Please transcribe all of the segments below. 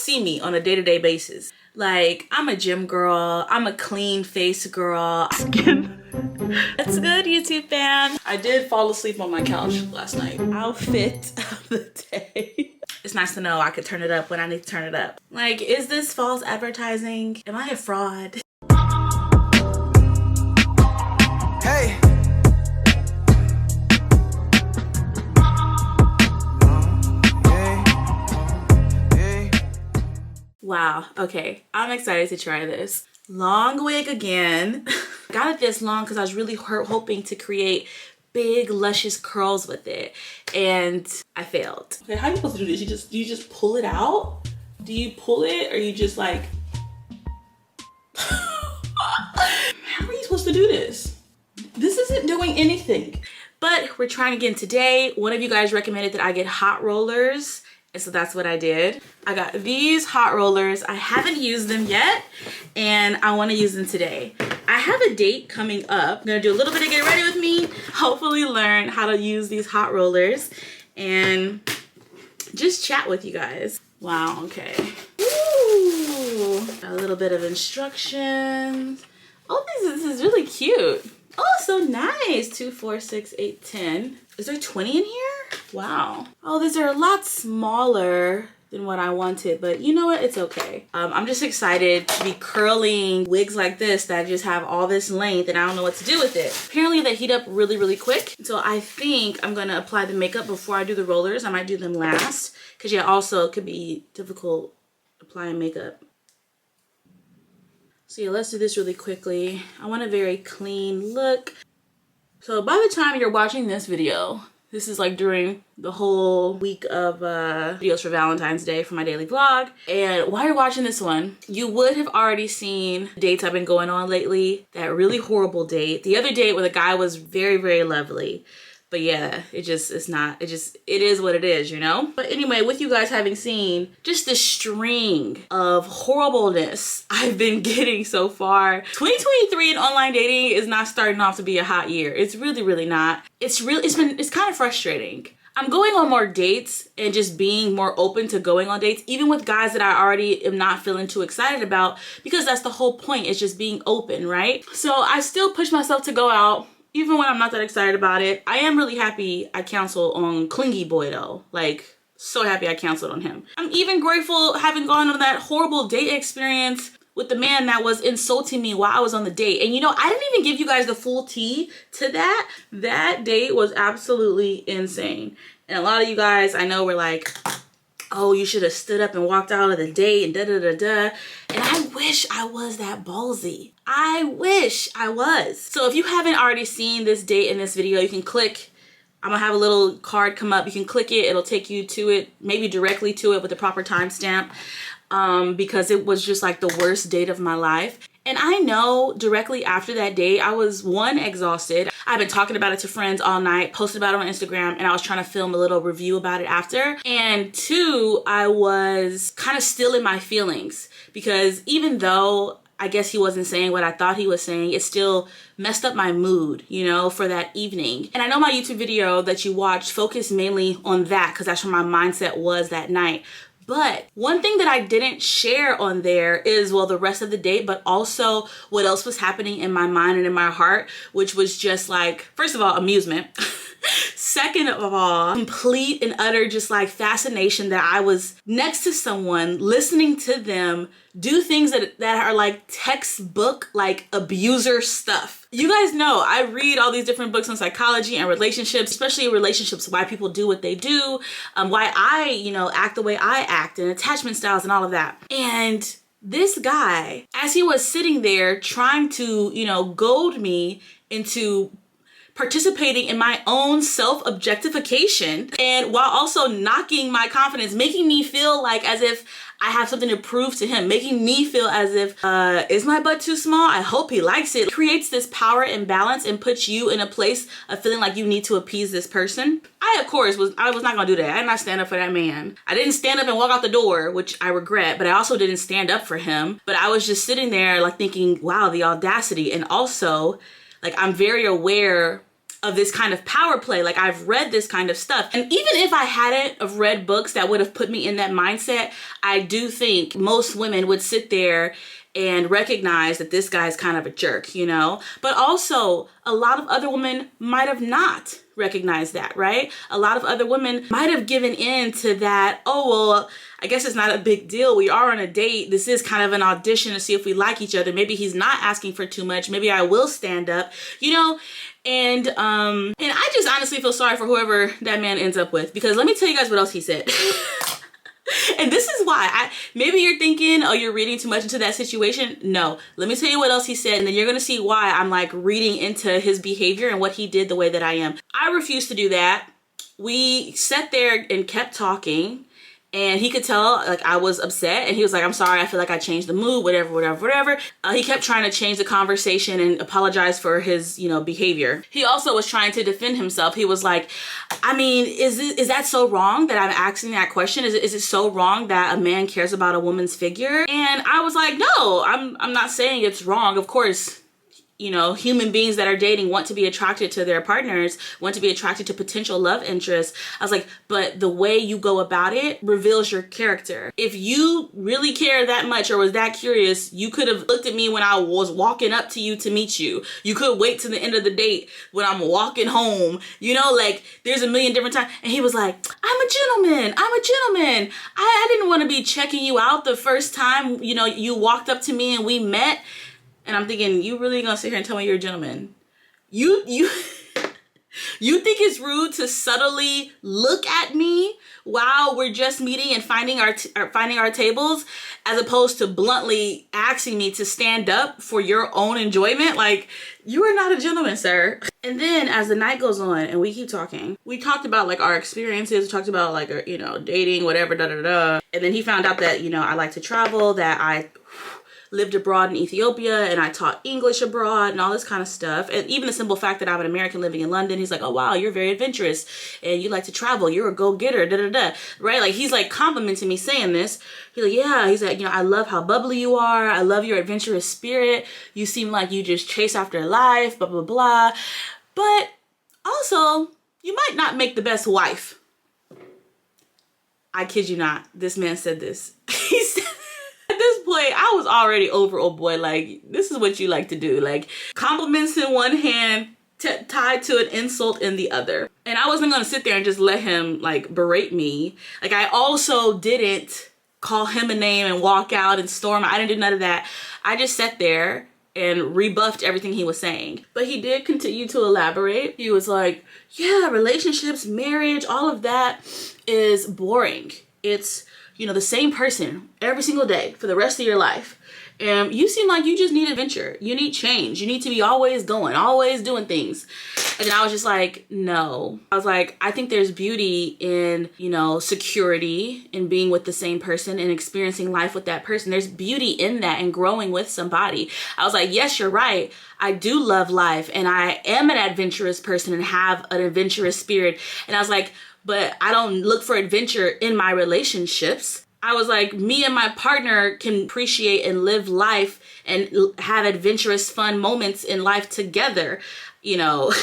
see me on a day-to-day basis. Like, I'm a gym girl, I'm a clean face girl. Skin. That's good, YouTube fam. I did fall asleep on my couch last night. Outfit of the day. It's nice to know I could turn it up when I need to turn it up. Like, is this false advertising? Am I a fraud? Hey. Wow, okay, I'm excited to try this. Long wig again. Got it this long because I was really hoping to create big luscious curls with it, and I failed. Okay, how are you supposed to do this? Do you just pull it out? Do you pull it, or you just like how are you supposed to do this? This isn't doing anything. But we're trying again today. One of you guys recommended that I get hot rollers, and so that's what I did. I got these hot rollers. I haven't used them yet, and I want to use them today. I have a date coming up. I'm gonna do a little bit of get ready with me, hopefully learn how to use these hot rollers, and just chat with you guys. Wow, okay. Ooh, a little bit of instructions. Oh, this is really cute. Oh, so nice. 2, 4, 6, 8, 10. Is there 20 in here? Wow. Oh, these are a lot smaller than what I wanted, but you know what? It's okay. I'm just excited to be curling wigs like this that just have all this length and I don't know what to do with it. Apparently they heat up really, really quick. So I think I'm gonna apply the makeup before I do the rollers. I might do them last, because yeah, also it could be difficult applying makeup. So yeah, let's do this really quickly. I want a very clean look. So by the time you're watching this video, this is like during the whole week of videos for Valentine's Day for my daily vlog. And while you're watching this one, you would have already seen the dates I've been going on lately. That really horrible date. The other date where the guy was very, very lovely. But yeah, it is what it is, you know? But anyway, with you guys having seen just the string of horribleness I've been getting so far, 2023 in online dating is not starting off to be a hot year. It's really, really not. It's kind of frustrating. I'm going on more dates and just being more open to going on dates, even with guys that I already am not feeling too excited about, because that's the whole point. It's just being open, right? So I still push myself to go out, even when I'm not that excited about it. I am really happy I canceled on Clingy Boy though. Like, so happy I canceled on him. I'm even grateful having gone on that horrible date experience with the man that was insulting me while I was on the date. And you know, I didn't even give you guys the full tea to that. That date was absolutely insane. And a lot of you guys I know were like, oh, you should have stood up and walked out of the date and da-da-da-da. And I wish I was that ballsy. I wish I was. So if you haven't already seen this date in this video, you can click, I'm gonna have a little card come up. You can click it, it'll take you to it, maybe directly to it with the proper timestamp, because it was just like the worst date of my life. And I know directly after that date, I was one, exhausted. I've been talking about it to friends all night, posted about it on Instagram, and I was trying to film a little review about it after. And two, I was kind of still in my feelings, because even though I guess he wasn't saying what I thought he was saying, it still messed up my mood, you know, for that evening. And I know my YouTube video that you watched focused mainly on that, because that's where my mindset was that night. But one thing that I didn't share on there is, well, the rest of the date, but also what else was happening in my mind and in my heart, which was just like, first of all, amusement. Second of all, complete and utter just like fascination that I was next to someone, listening to them do things that are like textbook, like abuser stuff. You guys know I read all these different books on psychology and relationships, especially relationships, why people do what they do, why I, you know, act the way I act, and attachment styles and all of that. And this guy, as he was sitting there trying to, you know, goad me into participating in my own self-objectification, and while also knocking my confidence, making me feel like as if I have something to prove to him, making me feel as if, is my butt too small? I hope he likes it. It creates this power imbalance and puts you in a place of feeling like you need to appease this person. I, of course, was not gonna do that. I did not stand up for that man. I didn't stand up and walk out the door, which I regret, but I also didn't stand up for him. But I was just sitting there like thinking, wow, the audacity. And also, like, I'm very aware of this kind of power play. Like, I've read this kind of stuff. And even if I hadn't have read books that would have put me in that mindset, I do think most women would sit there and recognize that this guy's kind of a jerk, you know? But also, a lot of other women might have not recognized that, right? A lot of other women might have given in to that, oh, well, I guess it's not a big deal. We are on a date. This is kind of an audition to see if we like each other. Maybe he's not asking for too much. Maybe I will stand up, you know? And I just honestly feel sorry for whoever that man ends up with, because let me tell you guys what else he said. And this is why maybe you're thinking, oh, you're reading too much into that situation. No, let me tell you what else he said, and then you're gonna see why I'm like reading into his behavior and what he did the way that I am. I refuse to do that. We sat there and kept talking, and he could tell like I was upset, and he was like, I'm sorry, I feel like I changed the mood, whatever. He kept trying to change the conversation and apologize for his, you know, behavior. He also was trying to defend himself. He was like, I mean, is that so wrong that I'm asking that question? Is it so wrong that a man cares about a woman's figure? And I was like, no, I'm not saying it's wrong. Of course, you know, human beings that are dating want to be attracted to their partners, want to be attracted to potential love interests. I was like, but the way you go about it reveals your character. If you really care that much or was that curious, you could have looked at me when I was walking up to you to meet you. You could wait to the end of the date when I'm walking home. You know, like, there's a million different times. And he was like, I'm a gentleman. I didn't want to be checking you out the first time, you know, you walked up to me and we met. And I'm thinking, you really gonna sit here and tell me you're a gentleman? You you think it's rude to subtly look at me while we're just meeting and finding our tables, as opposed to bluntly asking me to stand up for your own enjoyment? Like, you are not a gentleman, sir. And then as the night goes on and we keep talking, we talked about like our experiences, we talked about like, you know, dating, whatever, And then he found out that, you know, I like to travel, that I lived abroad in Ethiopia and I taught English abroad and all this kind of stuff. And even the simple fact that I'm an American living in London, he's like, oh wow, you're very adventurous and you like to travel, you're a go-getter, right? Like, he's like complimenting me saying this. He's like, yeah, he's like, you know, I love how bubbly you are. I love your adventurous spirit. You seem like you just chase after life, blah, blah, blah. But also, you might not make the best wife. I kid you not. This man said this. He said, at this point, I was already over, oh boy, like, this is what you like to do. Like, compliments in one hand, tied to an insult in the other. And I wasn't gonna sit there and just let him like berate me. Like, I also didn't call him a name and walk out and storm. I didn't do none of that. I just sat there and rebuffed everything he was saying. But he did continue to elaborate. He was like, yeah, relationships, marriage, all of that is boring. It's, you know, the same person every single day for the rest of your life. And you seem like you just need adventure. You need change. You need to be always going, always doing things. And then I was just like, no. I was like, I think there's beauty in, you know, security, in being with the same person and experiencing life with that person. There's beauty in that and growing with somebody. I was like, yes, you're right. I do love life and I am an adventurous person and have an adventurous spirit. And I was like, but I don't look for adventure in my relationships. I was like, me and my partner can appreciate and live life and have adventurous, fun moments in life together, you know.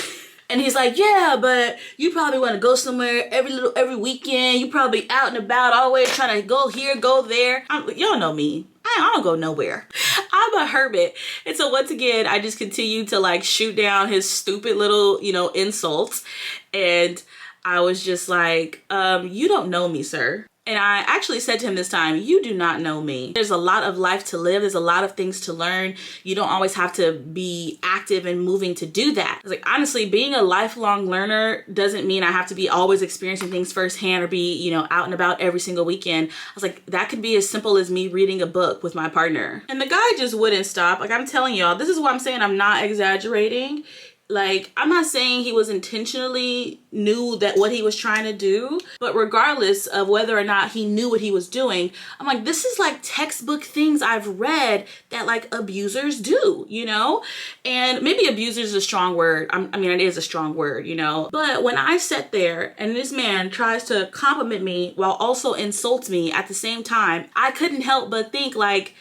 And he's like, yeah, but you probably want to go somewhere every weekend. You probably out and about, always trying to go here, go there. Y'all know me. I don't go nowhere. I'm a hermit. And so once again, I just continue to like shoot down his stupid little, you know, insults. And I was just like, you don't know me, sir. And I actually said to him this time, you do not know me. There's a lot of life to live. There's a lot of things to learn. You don't always have to be active and moving to do that. I was like, honestly, being a lifelong learner doesn't mean I have to be always experiencing things firsthand or be, you know, out and about every single weekend. I was like, that could be as simple as me reading a book with my partner. And the guy just wouldn't stop. Like, I'm telling y'all, this is why I'm saying I'm not exaggerating. Like, I'm not saying he was intentionally knew that what he was trying to do, but regardless of whether or not he knew what he was doing, I'm like, this is like textbook things I've read that like abusers do, you know? And maybe abusers is a strong word. I mean, it is a strong word, you know? But when I sat there and this man tries to compliment me while also insults me at the same time, I couldn't help but think like,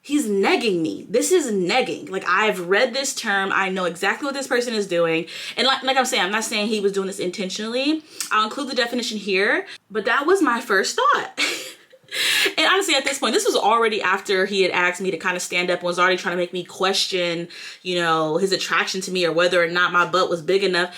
he's negging me. This is negging. Like, I've read this term. I know exactly what this person is doing. And like I'm saying, I'm not saying he was doing this intentionally. I'll include the definition here, but that was my first thought. And honestly, at this point, this was already after he had asked me to kind of stand up and was already trying to make me question, you know, his attraction to me or whether or not my butt was big enough.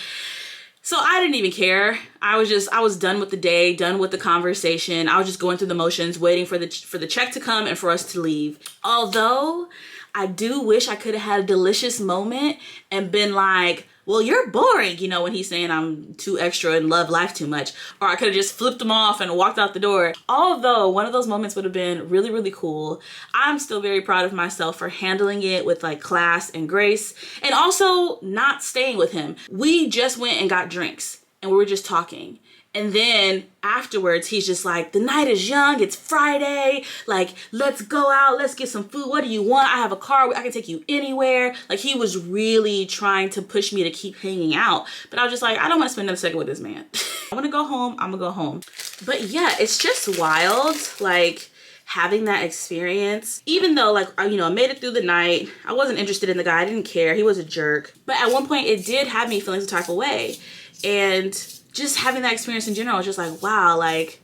So I didn't even care. I was done with the day, done with the conversation. I was just going through the motions, waiting for the check to come and for us to leave. Although I do wish I could have had a delicious moment and been like, well, you're boring, you know, when he's saying I'm too extra and love life too much. Or I could have just flipped him off and walked out the door. Although one of those moments would have been really, really cool. I'm still very proud of myself for handling it with like class and grace, and also not staying with him. We just went and got drinks and we were just talking. And then afterwards, he's just like, the night is young, it's Friday, like, let's go out, let's get some food. What do you want? I have a car, I can take you anywhere. Like, he was really trying to push me to keep hanging out. But I was just like, I don't want to spend another second with this man. I want to go home, I'm gonna go home. But yeah, it's just wild, like, having that experience. Even though, like, you know, I made it through the night, I wasn't interested in the guy, I didn't care, he was a jerk. But at one point, it did have me feeling some type of way. And just having that experience in general, was just like, wow, like,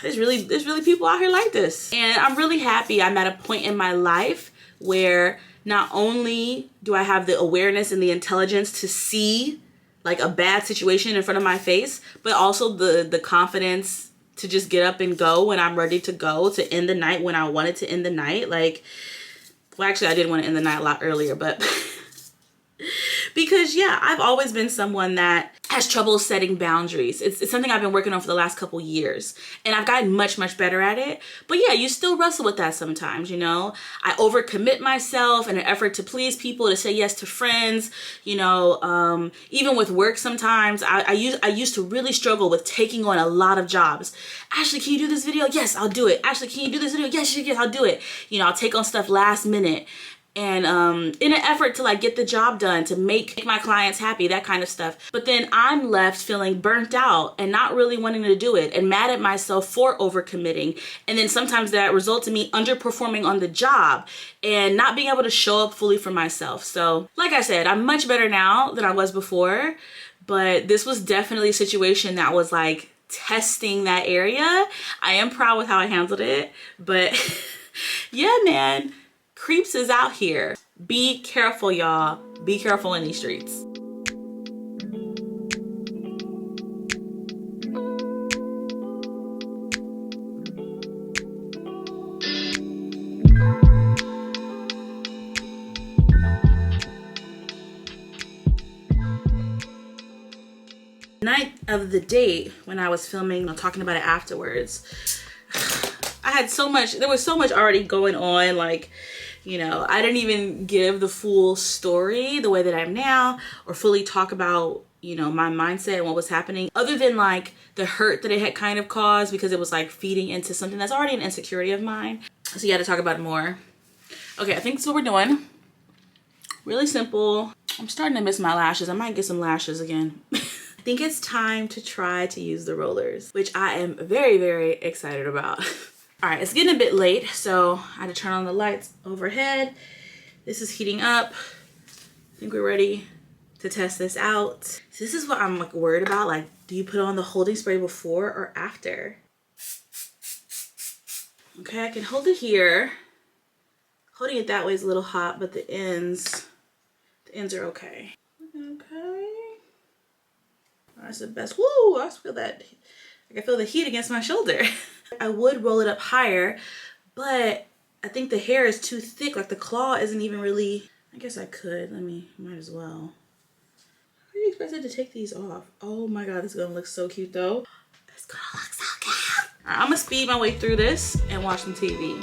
there's really people out here like this. And I'm really happy I'm at a point in my life where not only do I have the awareness and the intelligence to see like a bad situation in front of my face, but also the confidence to just get up and go when I'm ready to go, to end the night when I wanted to end the night. Like, well, actually I did want to end the night a lot earlier, but because yeah, I've always been someone that has trouble setting boundaries. It's something I've been working on for the last couple years, and I've gotten much, much better at it. But yeah, you still wrestle with that sometimes, you know? I overcommit myself in an effort to please people, to say yes to friends, you know, even with work sometimes. I used to really struggle with taking on a lot of jobs. Ashley, can you do this video? Yes, I'll do it. Ashley, can you do this video? Yes, I'll do it. You know, I'll take on stuff last minute. And in an effort to like get the job done, to make my clients happy, that kind of stuff. But then I'm left feeling burnt out and not really wanting to do it, and mad at myself for overcommitting. And then sometimes that results in me underperforming on the job and not being able to show up fully for myself. So like I said, I'm much better now than I was before, but this was definitely a situation that was like testing that area. I am proud with how I handled it, but yeah, man. Creeps is out here. Be careful, y'all. Be careful in these streets. Night of the date, when I was filming, talking about it afterwards, I had so much, there was so much already going on, like, you know, I didn't even give the full story the way that I am now, or fully talk about, you know, my mindset and what was happening, other than like the hurt that it had kind of caused, because it was like feeding into something that's already an insecurity of mine. So you had to talk about it more. Okay, I think that's what we're doing. Really simple. I'm starting to miss my lashes. I might get some lashes again. I think it's time to try to use the rollers, which I am very, very excited about. All right, it's getting a bit late, so I had to turn on the lights overhead. This is heating up. I think we're ready to test this out. So this is what I'm like worried about. Like, do you put on the holding spray before or after? Okay, I can hold it here. Holding it that way is a little hot, but the ends are okay. Okay. That's the best. Woo, I feel that. I can feel the heat against my shoulder. I would roll it up higher, but I think the hair is too thick. Like the claw isn't even really, I guess I could. Might as well. How are you expected to take these off? Oh my God, this is gonna look so cute though. It's gonna look so cute. All right, I'm gonna speed my way through this and watch some TV.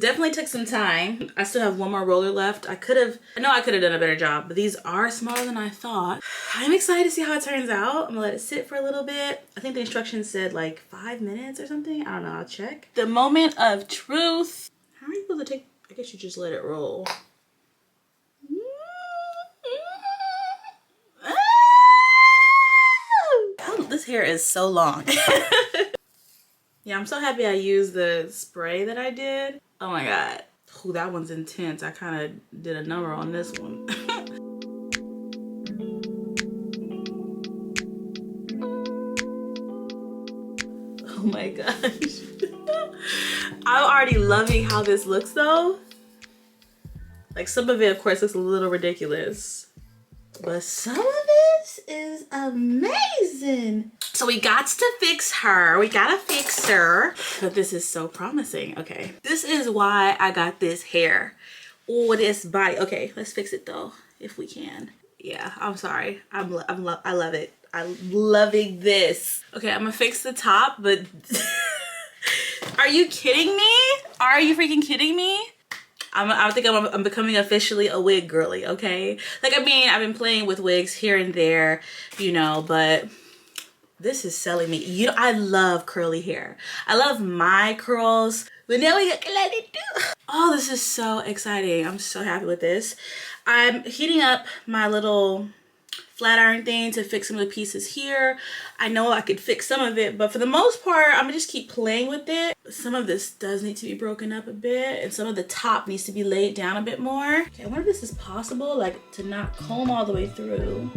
Definitely took some time. I still have one more roller left. I know I could have done a better job, but these are smaller than I thought. I'm excited to see how it turns out. I'm gonna let it sit for a little bit. I think the instructions said like 5 minutes or something. I don't know, I'll check. The moment of truth. How are you supposed to take, I guess you just let it roll. Oh, this hair is so long. Yeah, I'm so happy I used the spray that I did. Oh my God. Ooh, that one's intense. I kind of did a number on this one. Oh my gosh. I'm already loving how this looks though. Like some of it, of course, looks a little ridiculous. But some of this is amazing. So we got to fix her. We gotta fix her. But this is so promising. Okay. This is why I got this hair. Oh, this body. Okay, let's fix it though, if we can. Yeah, I'm sorry. I love it. I'm loving this. Okay, I'm gonna fix the top, but are you kidding me? Are you freaking kidding me? I think I'm becoming officially a wig girly, okay? Like, I mean, I've been playing with wigs here and there, you know, but this is selling me. I love curly hair. I love my curls, but now we can let it do. Oh, this is so exciting. I'm so happy with this. I'm heating up my little flat iron thing to fix some of the pieces here. I know I could fix some of it, but for the most part, I'm gonna just keep playing with it. Some of this does need to be broken up a bit, and some of the top needs to be laid down a bit more. Okay, I wonder if this is possible, like to not comb all the way through.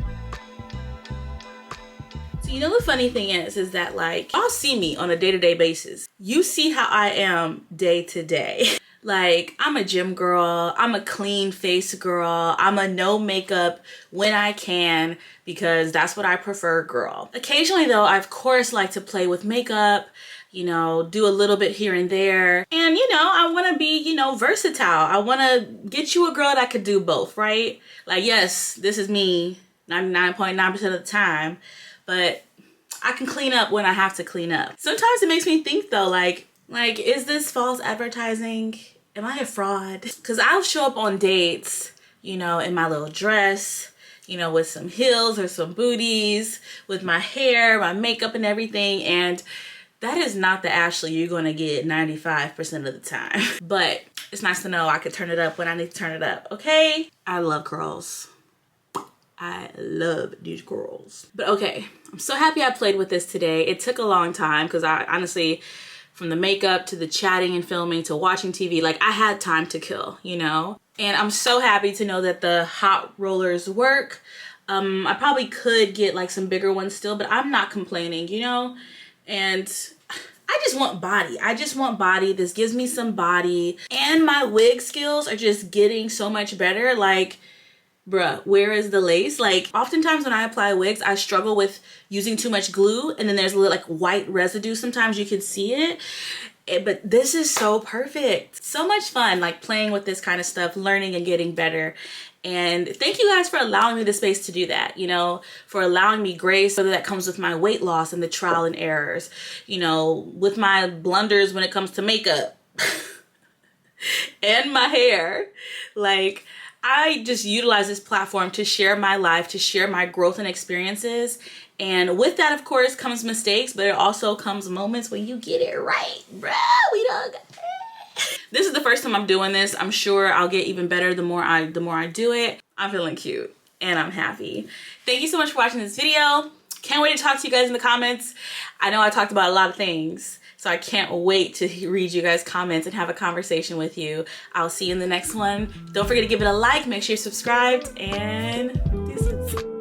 So you know the funny thing is that like, y'all see me on a day-to-day basis. You see how I am day to day. Like, I'm a gym girl, I'm a clean face girl, I'm a no makeup when I can because that's what I prefer girl. Occasionally though, I of course like to play with makeup, you know, do a little bit here and there. And you know, I wanna be, you know, versatile. I wanna get you a girl that could do both, right? Like, yes, this is me 99.9% of the time, but I can clean up when I have to clean up. Sometimes it makes me think though, like, is this false advertising? Am I a fraud? Because I'll show up on dates, you know, in my little dress, you know, with some heels or some booties, with my hair, my makeup and everything. And that is not the Ashley you're gonna get 95% of the time. But it's nice to know I could turn it up when I need to turn it up, okay? I love curls. I love these curls. But okay, I'm so happy I played with this today. It took a long time because I honestly, from the makeup to the chatting and filming to watching TV, like I had time to kill, you know? And I'm so happy to know that the hot rollers work. I probably could get like some bigger ones still, but I'm not complaining, you know? And I just want body. I just want body. This gives me some body. And my wig skills are just getting so much better. Like, bruh, where is the lace? Like, oftentimes when I apply wigs, I struggle with using too much glue, and then there's a little like white residue. Sometimes you can see it, but this is so perfect. So much fun, like playing with this kind of stuff, learning and getting better. And thank you guys for allowing me the space to do that, you know, for allowing me grace, whether that comes with my weight loss and the trial and errors, you know, with my blunders when it comes to makeup and my hair. Like, I just utilize this platform to share my life, to share my growth and experiences. And with that, of course, comes mistakes, but it also comes moments when you get it right, bro. We don't got it. This is the first time I'm doing this. I'm sure I'll get even better the more I do it. I'm feeling cute and I'm happy. Thank you so much for watching this video. Can't wait to talk to you guys in the comments. I know I talked about a lot of things, so I can't wait to read you guys' comments and have a conversation with you. I'll see you in the next one. Don't forget to give it a like, make sure you're subscribed, and deuces.